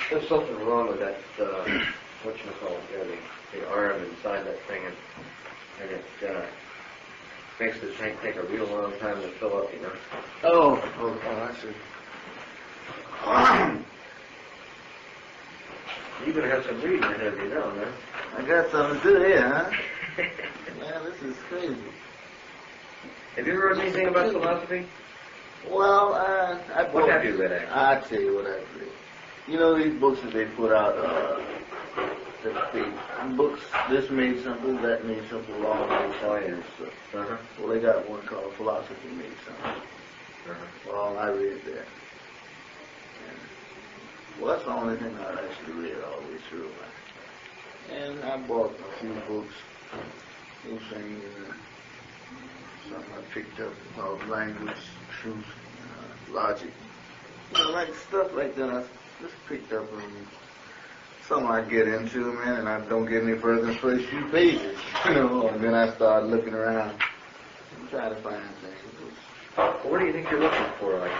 There's something wrong with that, whatchamacallit, the arm inside that thing, and it makes the tank take a real long time to fill up, you know. Oh, I see. You're going to have some reading ahead of you now, man. I got something to do here, huh? Man, this is crazy. Have you heard anything about philosophy? Well, what have you read, actually? I'll tell you what I've read. You know these books that they put out, the books, this made simple, that made simple, law made simple. And stuff. Well, they got one called Philosophy Made Simple. Well, I read that. Well, that's the only thing I actually read all the way through. And I bought a few books, those things, something I picked up about language, truth, logic. You know, like stuff like that. I just picked up something I get into, man, and I don't get any further than the first few pages, you know, and then I start looking around and trying to find things. What do you think you're looking for? Like,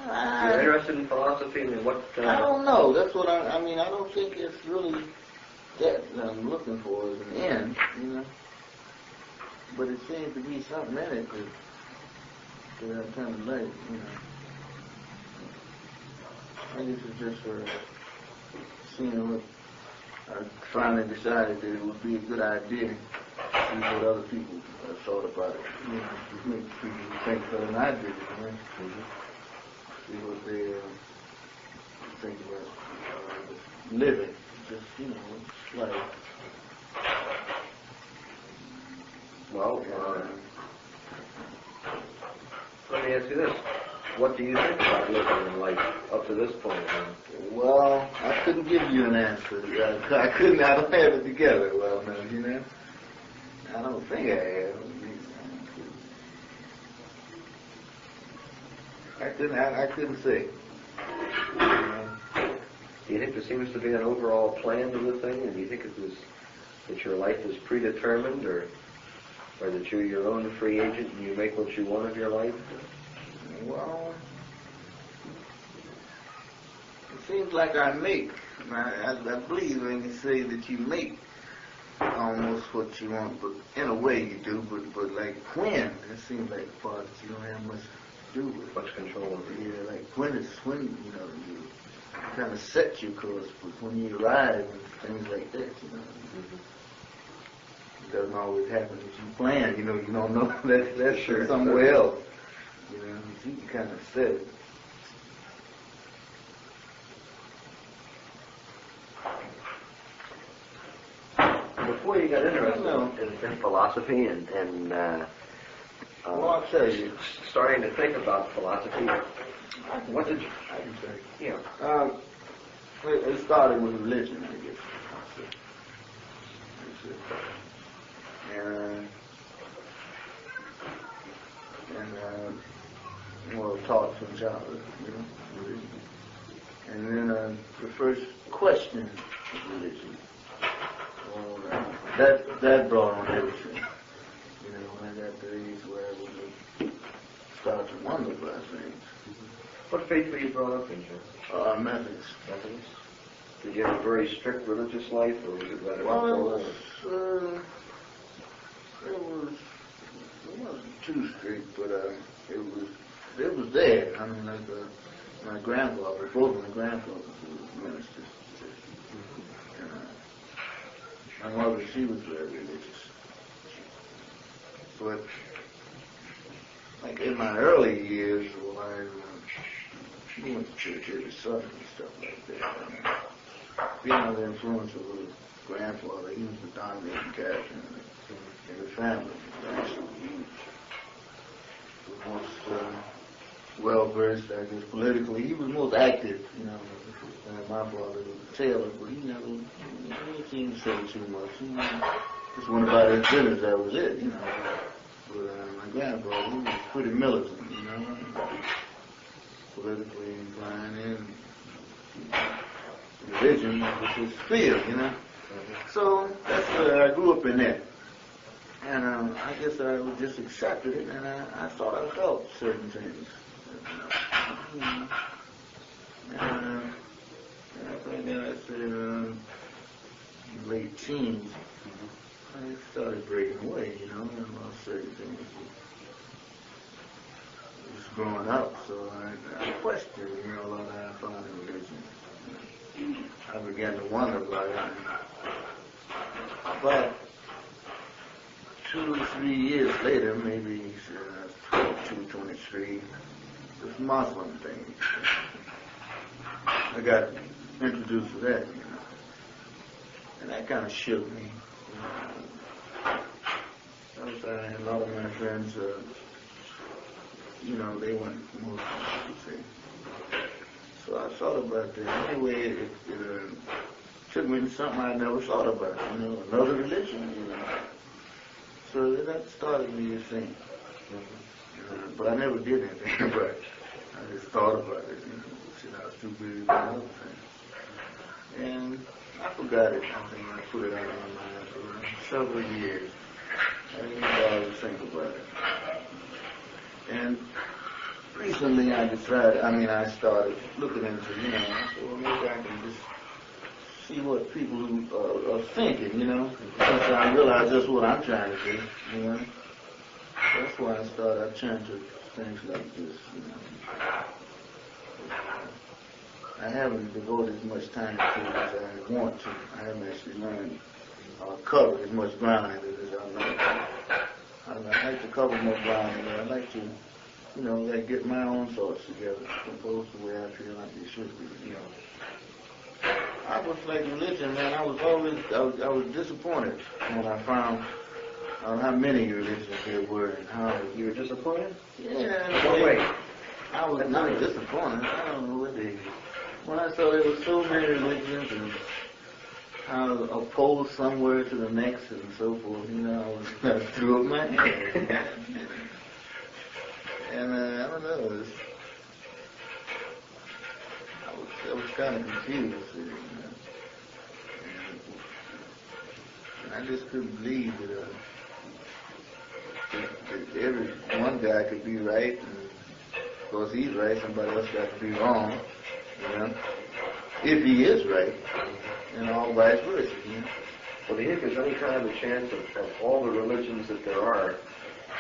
you're interested in philosophy, and what? I don't know. That's what I mean. I don't think it's really that I'm looking for as an end, you know. But it seems to be something in it that I'm kind of like, you know. I guess it's just for seeing what I finally decided that it would be a good idea to see what other people thought about it. You know, just make people think better than I did, you know. See what they think about living. Just, you know, life. Well, let me ask you this. What do you think about living in life up to this point? Well, I couldn't give you an answer. I don't have it together well enough, you know. I don't think I have. I couldn't say. Do you think there seems to be an overall plan to the thing, and do you think that your life is predetermined, or that you're your own free agent and you make what you want of your life? Well, it seems like I make. I believe when you say that you make almost what you want, but in a way you do, but like when, it seems like the part that you don't have much to do with. Much control over it. Yeah, like when, you know, you kind of set your course, but when you arrive and things like that, you know, it doesn't always happen as you plan, you know, you don't know that's sure, somewhere else. You know, you can kind of set it. Before you got interested in philosophy and well, I'll tell you, starting to think about philosophy, what did you? I can tell you. Yeah. It started with religion, I guess. Well, taught from childhood, you know, religion. And then the first question of religion, that brought on everything. You know, when I got to the age where I would start to wonder about things. What faith were you brought up in, Jim? Methodist. Methodist? Did you have a very strict religious life, or was it rather Well, it wasn't too strict, but it was there. I mean, like my grandfather, both of my grandfathers were ministers. My mother, she was very religious. But like in my early years, she went to church every Sunday and stuff like that. Being under the influence of her grandfather, he was the dominating character in the family. Actually, he was most well-versed, I guess, politically. He was most active, you know. My father was a tailor, but he never seemed to say too much. He just went about his business, that was it, you know. But my grandfather, he was pretty militant, you know, politically inclined, and religion was his field, you know. So that's I grew up in that. And I guess I just accepted it, and I thought I felt certain things. And And then I said, late teens, I started breaking away, you know, and lost certain things. Just growing up, so I questioned, you know, a lot of how I found in religion. I began to wonder about it. But 2 or 3 years later, maybe 22, 23, this Muslim thing. I got introduced to that, you know. And that kind of shook me. A lot of my friends, you know, they weren't Muslims, you see. So I thought about that. Anyway, it took me to something I never thought about, you know, another religion, you know. So that started me to think. But I never did anything about it. I just thought about it, you know, since I was too busy doing other things. And I forgot it. I think I put it out of my mind for several years. I didn't bother to think about it. And recently I decided, I started looking into, you know, I said, well, maybe I can just see what people are thinking, you know. Since I realize that's what I'm trying to do, you know. That's why I turned to things like this, you know. I haven't devoted as much time to it as I want to. I haven't actually learned covered as much ground as I know. I like to cover more ground, and I like to, you know, like get my own thoughts together, compose the way I feel like they should be, you know. I was like religion, man. I was disappointed when I found how many religions there were and how. You were disappointed? Yeah. No way. I was not disappointed. I don't know what they. When I saw there were so many religions and how opposed somewhere to the next and so forth, you know, I threw up my hands. And I don't know, I was kind of confused. You know? And I just couldn't believe that every one guy could be right, and of course he's right, somebody else got to be wrong, you know, if he is right, and all vice versa, you know. Well, do you think there's any kind of a chance of all the religions that there are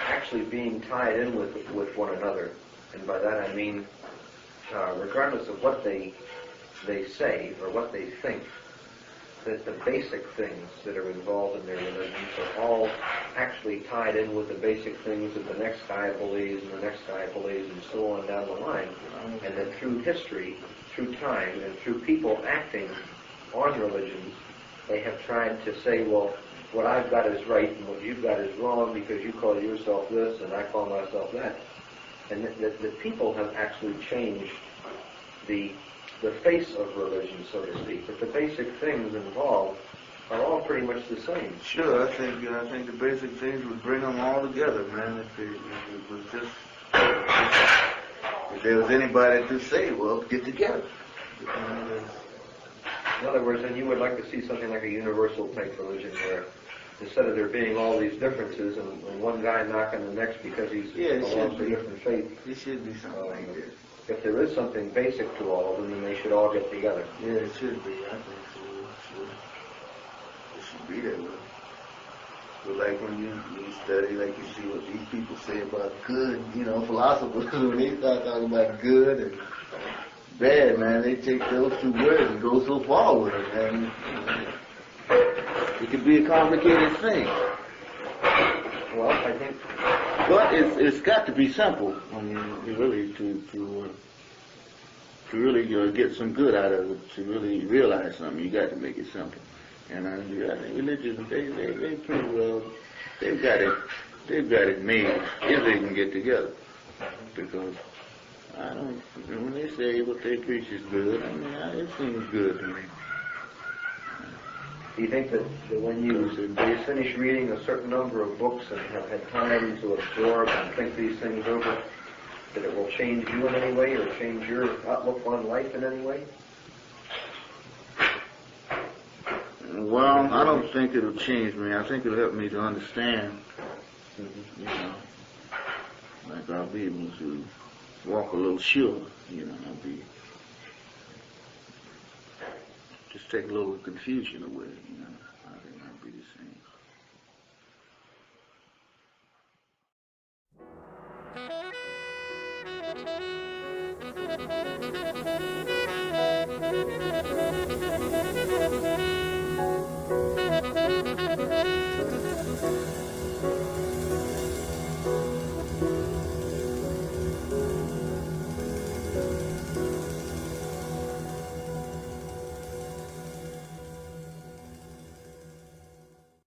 actually being tied in with one another? And by that I mean, regardless of what they say or what they think, that the basic things that are involved in their religions are all actually tied in with the basic things that the next guy believes and the next guy believes and so on down the line. And that through history, through time, and through people acting on religions, they have tried to say, well, what I've got is right and what you've got is wrong because you call yourself this and I call myself that. And the people have actually changed the face of religion, so to speak. But the basic things involved are all pretty much the same. Sure, I think the basic things would bring them all together, man. If it was just, if there was anybody to say, well, get together. In other words, then you would like to see something like a universal type religion where instead of there being all these differences and one guy knocking the next because he's belongs to a different faith. It should be something like that. If there is something basic to all of them, then they should all get together. Yeah, it should be. I think so. It should be that way. But like when you study, like you see what these people say about good, you know, philosophers, when they start talking about good and bad, man, they take those two words and go so far with them, man. It could be a complicated thing. Well, I think. But it's got to be simple. I mean, really, to really get some good out of it, to really realize something, you got to make it simple. And I think religion, they pretty well, they've got it made if they can get together. Because when they say what they preach is good, I mean, it seems good to me. Do you think that when you finish reading a certain number of books and have had time to absorb and think these things over, that it will change you in any way or change your outlook on life in any way? Well, I don't think it'll change me. I think it'll help me to understand, you know, like I'll be able to walk a little sure, you know, just take a little confusion away, you know.